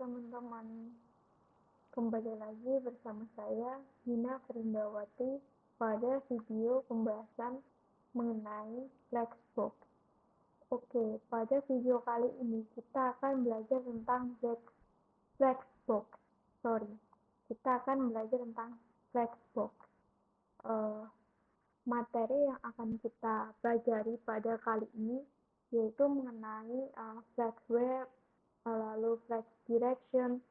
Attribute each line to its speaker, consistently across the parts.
Speaker 1: teman-teman, kembali lagi bersama saya Nina Frindawati pada video pembahasan mengenai Flexbox. Oke, pada video kali ini kita akan belajar tentang Flexbox. Kita akan belajar tentang Flexbox. Materi yang akan kita pelajari pada kali ini yaitu mengenai Flex Web, lalu Flex Direction,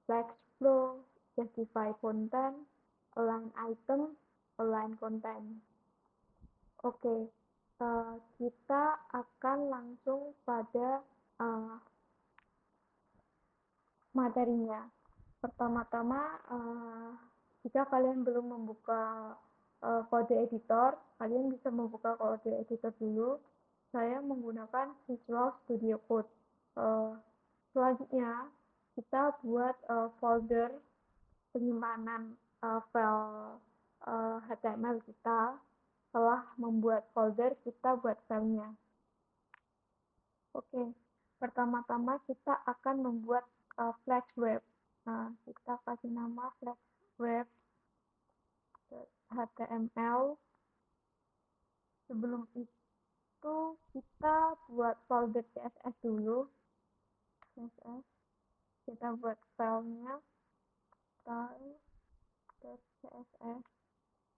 Speaker 1: Flex Flow, Justify Content, Align Item, Align Content. Oke, kita akan langsung pada materinya. Pertama-tama, jika kalian belum membuka kode editor, kalian bisa membuka kode editor dulu. Saya menggunakan Visual Studio Code. Selanjutnya, kita buat folder penyimpanan file HTML kita. Setelah membuat folder, kita buat filenya. Oke, pertama-tama kita akan membuat Flex Web. Nah, kita kasih nama Flex Web HTML. Sebelum itu kita buat folder CSS dulu. CSS. Kita buat filenya style.css.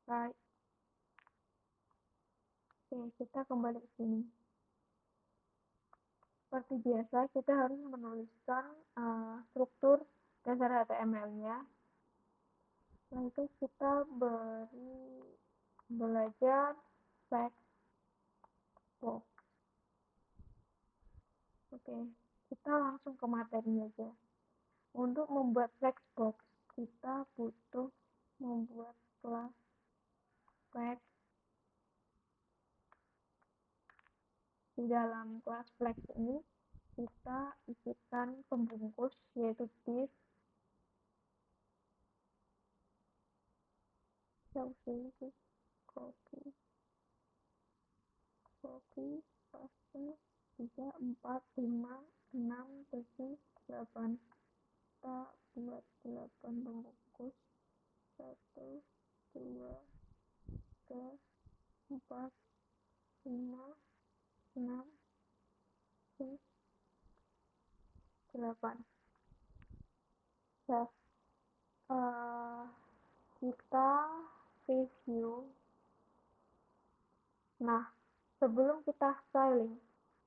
Speaker 1: Right. Oke, kita kembali ke sini. Seperti biasa, kita harus menuliskan struktur dasar HTML-nya. Setelah itu kita belajar Flexbox. Oke, kita langsung ke materinya aja. Untuk membuat Flexbox, kita butuh membuat kelas Flex. Di dalam kelas Flex ini, kita isikan pembungkus, yaitu div, copy, paste, 3, 4, 5, 6, 7, 8. Kita buat 8 pembungkus. 1, 2, 3, 4, 5, 6, 7, 8. Kita review. Nah, sebelum kita styling,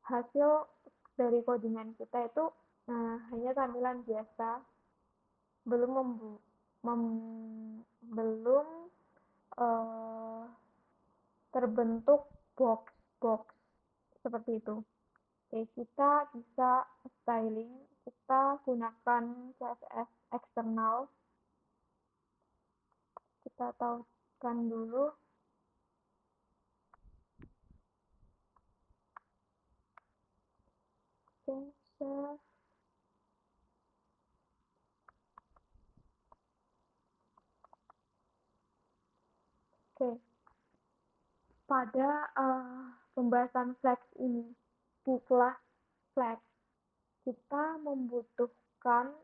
Speaker 1: hasil dari codingan kita itu hanya tampilan biasa, belum terbentuk box seperti itu. Oke, kita bisa styling. Kita gunakan CSS eksternal. Kita tautkan dulu. Save. Oke. Pada pembahasan Flex ini, di kelas Flex, kita membutuhkan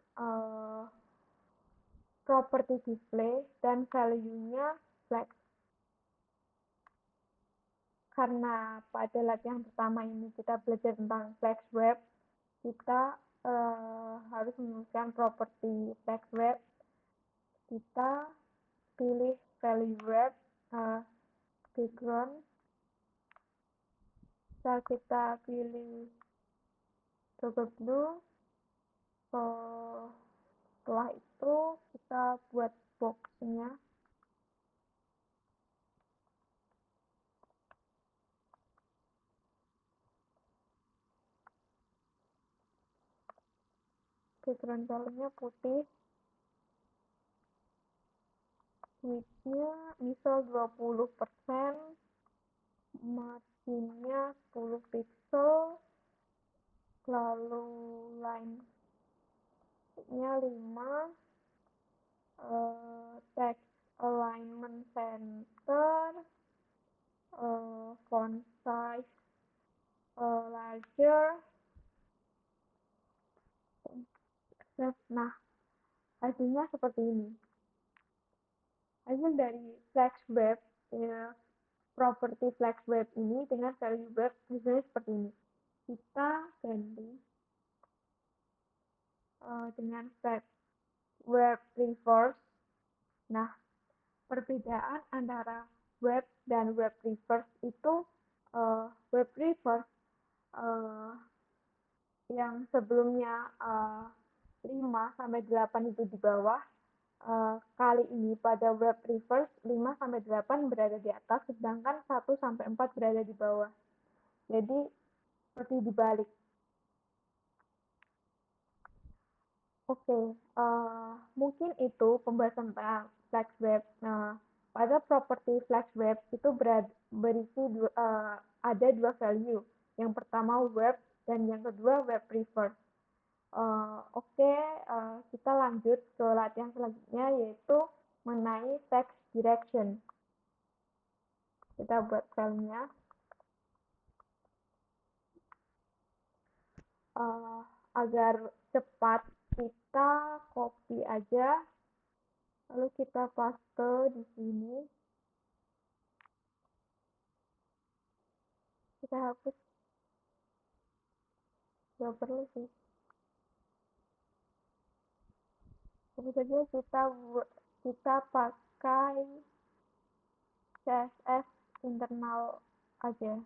Speaker 1: property display dan value-nya Flex. Karena pada latihan pertama ini kita belajar tentang Flex Web, kita harus menuliskan property Flex Web. Kita pilih value web, background. Kita pilih double blue. Setelah itu kita buat box-nya. Background colornya putih. Width-nya misal 20%, margin-nya 10 pixel, lalu line-nya 5, text alignment center, font size larger, Nah, hasilnya seperti ini. Hasil dari flex web, ya, properti flex web ini dengan value web hasilnya seperti ini. Kita ganti dengan flex web reverse. Nah, perbedaan antara web dan web reverse itu web reverse uh, yang sebelumnya 5 sampai 8 itu di bawah, kali ini pada web reverse 5 sampai 8 berada di atas, sedangkan 1 sampai 4 berada di bawah. Jadi seperti dibalik. Oke, mungkin itu pembahasan tentang flex web. Nah, pada properti flex web itu berisi ada dua value. Yang pertama web dan yang kedua web reverse. Oke, kita lanjut ke latihan selanjutnya yaitu mengenai text direction. Kita buat filenya. Agar cepat kita copy aja, lalu kita paste di sini. Kita hapus, nggak perlu sih. Tentu saja kita pakai CSS internal aja.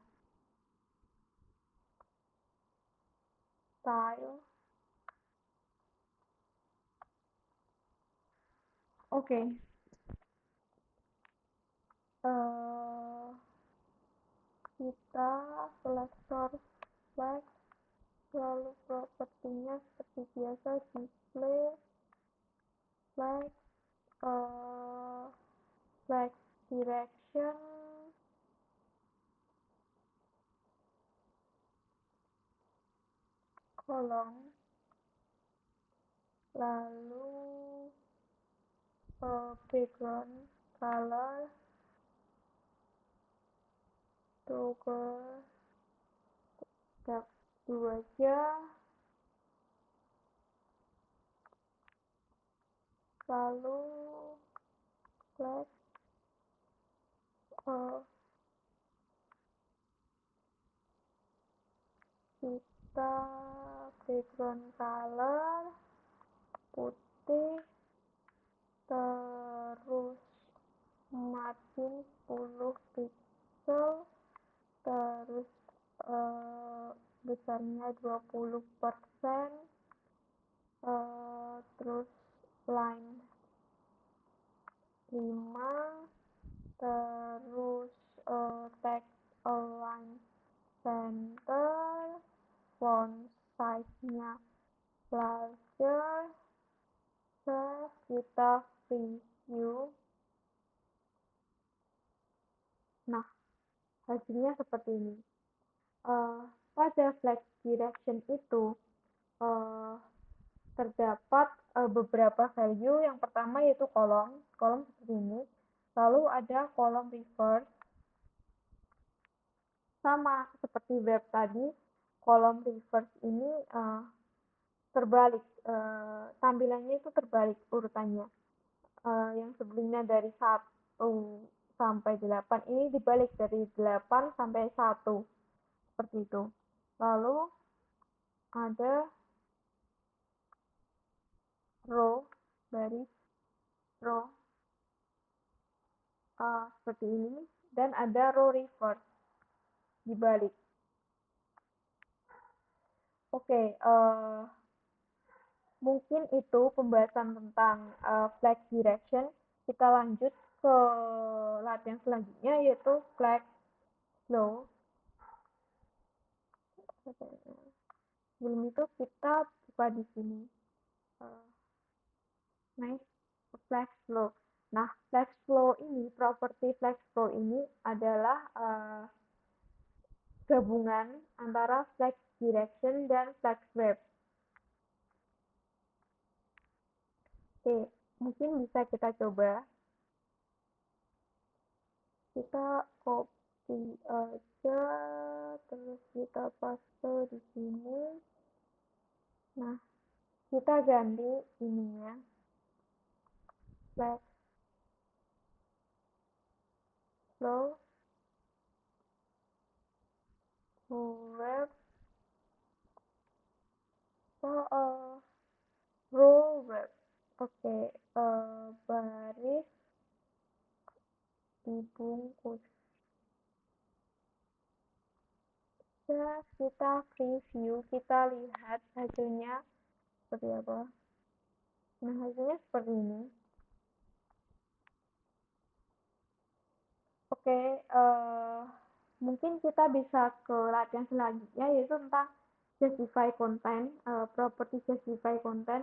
Speaker 1: Style. Oke. Kita selektor flag, lalu propertinya seperti biasa display flag, flag direction, kolom, lalu background color, toggle tab 2 aja, lalu flag kita background color putih, terus margin 10 pixel, terus besarnya 20%, terus line 5, terus text align center, font size-nya larger, kita preview. Nah, hasilnya seperti ini. Pada flag direction itu terdapat beberapa value. Yang pertama yaitu kolom seperti ini. Lalu ada kolom reverse. Sama seperti web tadi, kolom reverse ini terbalik, tampilannya itu terbalik urutannya. Yang sebelumnya dari 1 sampai 8 ini dibalik dari 8 sampai 1, seperti itu. Lalu ada row, baris, row seperti ini, dan ada row reverse dibalik. Oke, mungkin itu pembahasan tentang flag direction. Kita lanjut ke latihan selanjutnya yaitu flag flow. Sebelum itu kita buka di sini. Next, flag flow. Nah, flag flow ini, properti flag flow ini adalah gabungan antara flag direction dan flag web. Oke, mungkin bisa kita coba. Kita copy aja, terus kita paste di sini. Nah, kita ganti ininya, flex flow web row web. Oke, baris dibungkus. Ya, kita preview, kita lihat hasilnya seperti apa. Nah, hasilnya seperti ini. Oke, mungkin kita bisa ke latihan selanjutnya, yaitu tentang justify content, property justify content.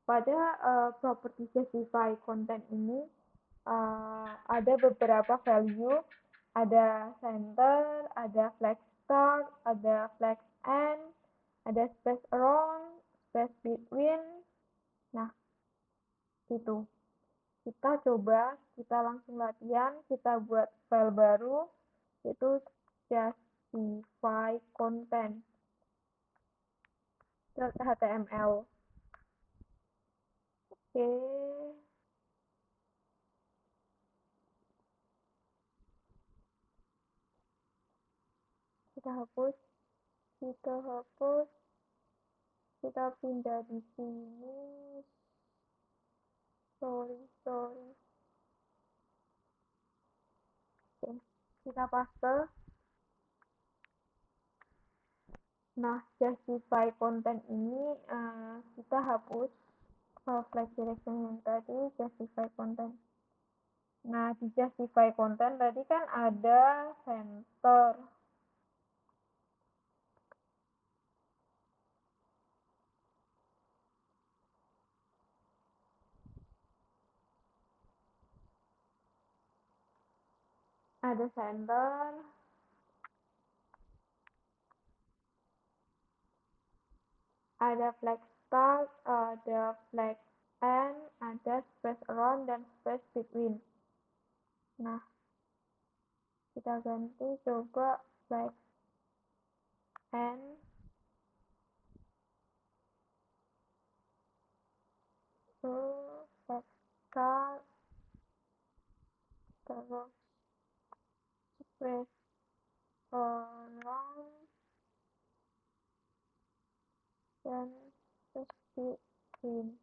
Speaker 1: Pada property justify content ini ada beberapa value, ada center, ada flag start, ada flag end, ada space around, space between. Nah, itu. Kita coba, kita langsung latihan, kita buat file baru, yaitu justify content .html. Oke, kita hapus, kita pindah di sini. Sorry. Oke, kita paste. Nah, justify content ini kita hapus flag direction yang tadi, justify content. Nah, di justify content tadi kan ada center. Ada center, ada flag start, ada flag end, ada space around, dan space between. Nah, kita ganti coba flag end, flag start, terus space around, dan space between.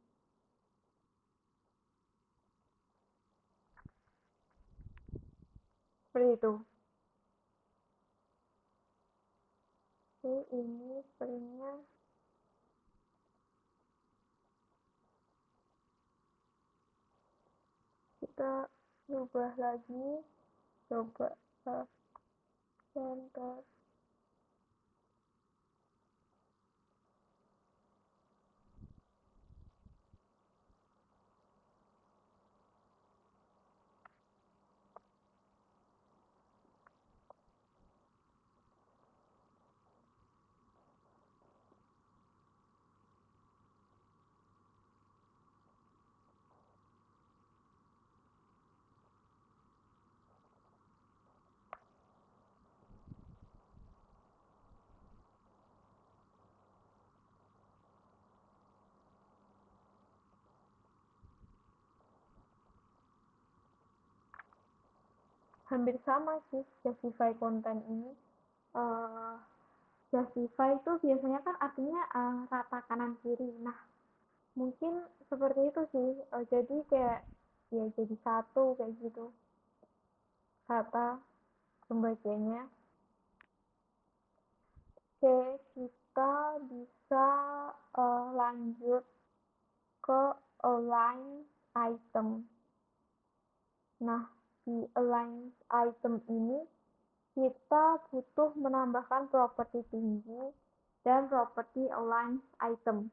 Speaker 1: Seperti itu. Oke, ini sepertinya kita ubah lagi, coba center. Hampir sama sih justify content ini. Justify itu biasanya kan artinya rata kanan kiri. Nah, mungkin seperti itu sih. Jadi kayak ya jadi satu kayak gitu kata pembacanya. Oke, kita bisa lanjut ke align item. Nah, di align item ini kita butuh menambahkan properti tinggi dan properti align item.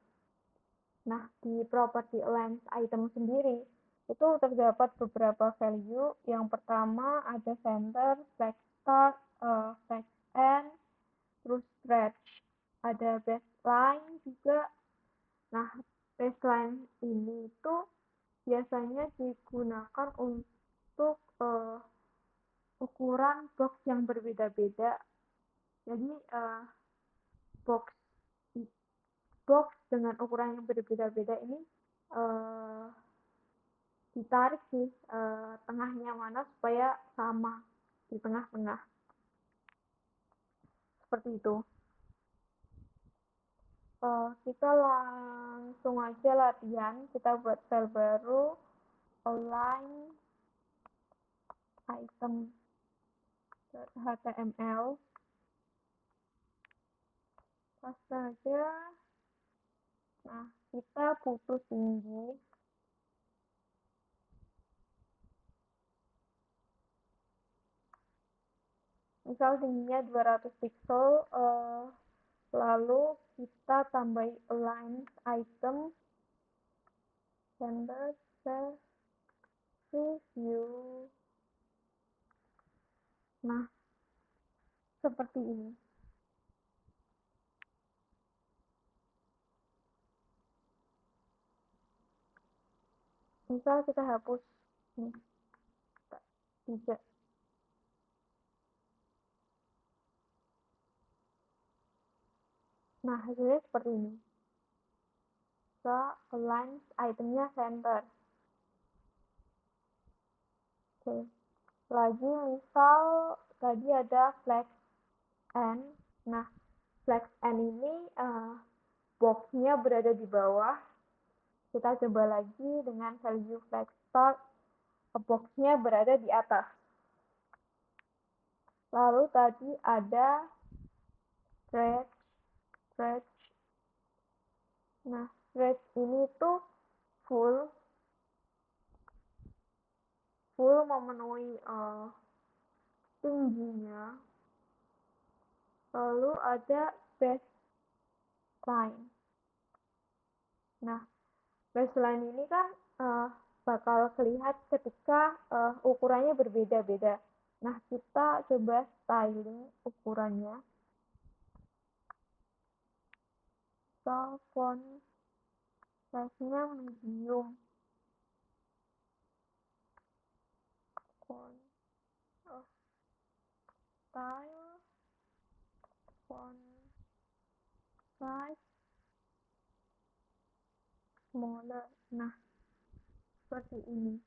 Speaker 1: Nah, di properti align item sendiri itu terdapat beberapa value. Yang pertama ada center, flag start, flag end, terus stretch. Ada baseline juga. Nah, baseline ini itu biasanya digunakan untuk ukuran box yang berbeda-beda. Jadi box box dengan ukuran yang berbeda-beda ini ditarik sih tengahnya mana supaya sama di tengah-tengah, seperti itu. Kita langsung aja latihan, kita buat file baru, align item.html, paste aja. Nah, kita butuh tinggi. Misal tingginya 200 pixel, lalu kita tambahi align item, center, save, preview. Nah, seperti ini. Misal kita hapus nih, tidak. Nah, hasilnya seperti ini. So, align itemnya center. Oke. Lagi misal tadi ada flex n. Nah, flex n ini boxnya berada di bawah. Kita coba lagi dengan value flex start, boxnya berada di atas. Lalu tadi ada stretch. Nah, stretch ini tuh full memenuhi tingginya. Lalu ada baseline. Nah, baseline ini kan bakal terlihat ketika ukurannya berbeda-beda. Nah, kita coba styling ukurannya. So, font size-nya medium. Font of style, font size smaller. Nah, seperti ini.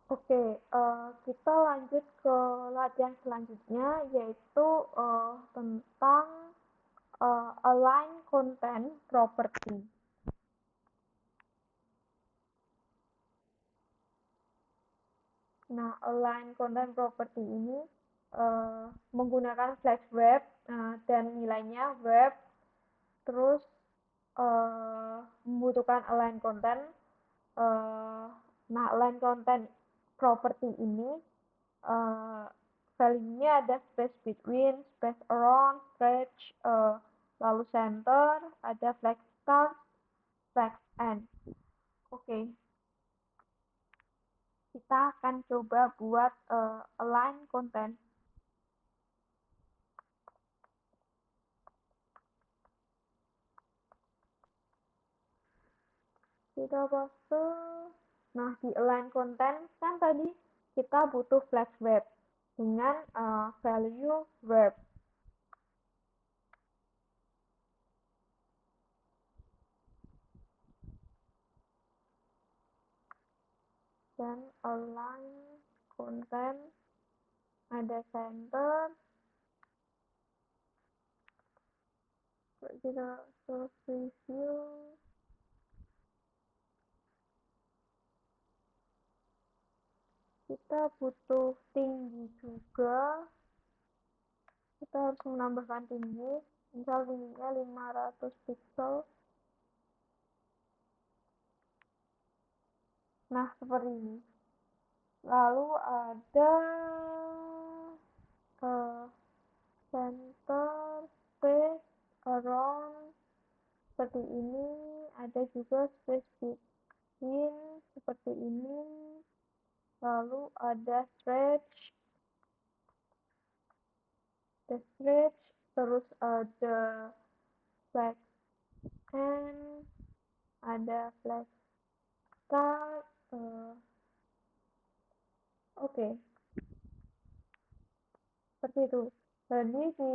Speaker 1: Oke, kita lanjut ke latihan selanjutnya, yaitu tentang align content property. Nah, align content property ini menggunakan flex web dan nilainya web, terus membutuhkan align content. Nah, align content property ini value-nya ada space between, space around, stretch, lalu center, ada flex start, flex end. Oke. Kita akan coba buat align content. Kita paste. Nah, di align content kan tadi kita butuh flex web dengan value web. Dan align content ada center. Kita source review. Kita butuh tinggi juga. Kita harus menambahkan tinggi. Misal tingginya 500 pixel. Nah, seperti ini. Lalu ada center, space, around, seperti ini. Ada juga space between, seperti ini. Lalu ada stretch, terus ada flag end, ada flag start. Oke, seperti itu. Jadi di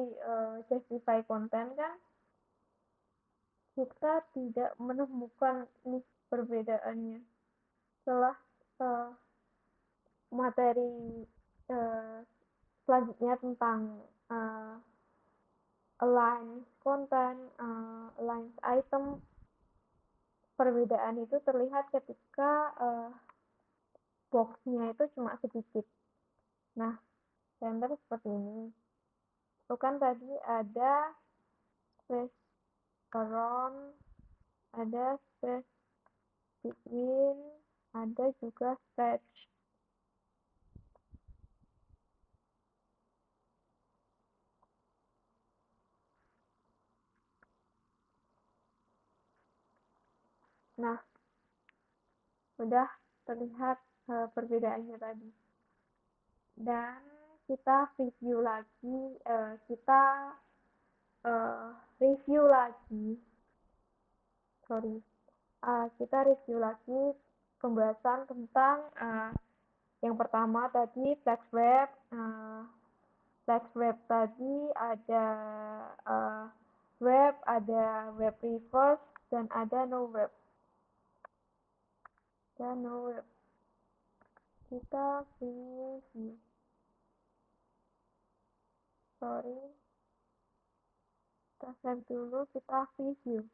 Speaker 1: justify content kan kita tidak menemukan nih perbedaannya. Setelah materi selanjutnya tentang align content, align item, perbedaan itu terlihat ketika boxnya itu cuma sedikit. Nah, center seperti ini. Itu kan tadi ada space around, ada space between, ada juga stretch. Nah, sudah terlihat perbedaannya tadi. Dan kita review lagi, review lagi, kita review lagi pembahasan tentang yang pertama tadi flex web. Flex web tadi ada web, ada web reverse, dan ada no web. Dan no web. Kita review. Sorry. Kita save dulu, kita review.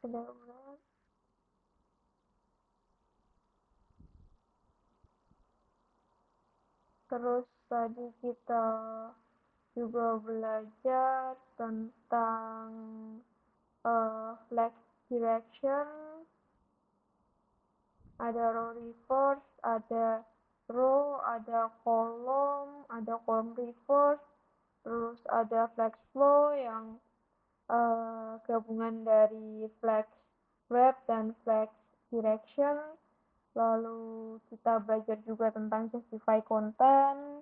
Speaker 1: Ada web. Terus tadi kita juga belajar tentang flex direction, ada row reverse, ada row, ada column reverse, terus ada flex flow yang gabungan dari flex web dan flex direction. Lalu kita belajar juga tentang justify content,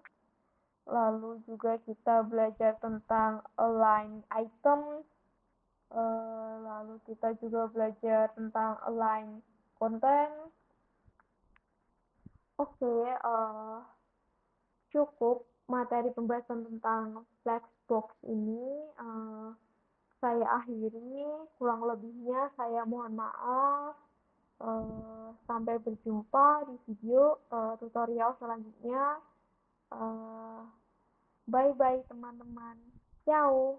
Speaker 1: lalu juga kita belajar tentang align items, lalu kita juga belajar tentang align content. Oke, cukup materi pembahasan tentang Flexbox ini. Saya akhiri, kurang lebihnya saya mohon maaf. Sampai berjumpa di video tutorial selanjutnya. Bye bye teman-teman. Ciao.